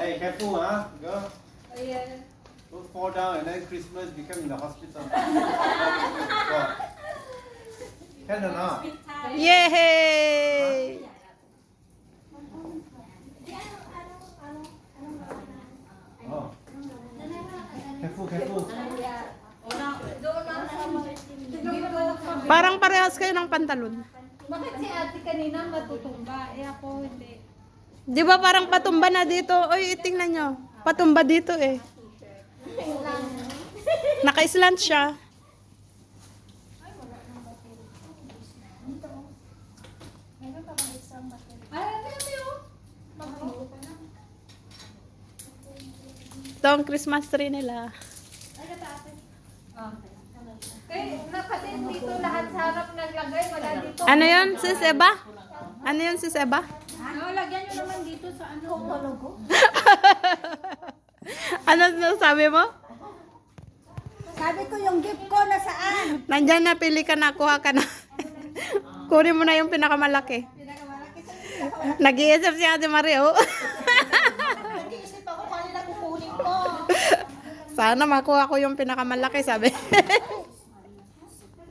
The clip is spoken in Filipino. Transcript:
Hey, careful, huh? Go. Oh, yeah. Don't fall down and then Christmas become in the hospital. What? Can or not? Yay! Oh. Careful, careful. Parang parehas kayo ng pantalon. Bakit si ate kanina matutumba? Eh ako hindi. Di ba parang patumba na dito? Oy, tingnan nyo. Patumba dito eh. Naka-slant siya. Ay, ano yun? Ito ang Christmas tree nila. Eh, nakasin dito lahat sa harap naglagay. Wala dito. Ano yun, sis Eva? Ano yun, sis Eva? Ano, lagyan nyo naman dito sa ano. Logo. Ano sabi mo? Sabi ko yung gift ko nasaan? Nandyan na, pili ka na, kuha ka na. Kunin mo na yung pinakamalaki. Pinakamalaki sa Nag-iisip si Ate Mario. nag-iisip ako kanina kukunin ko. Sana makuha ko yung pinakamalaki, sabi.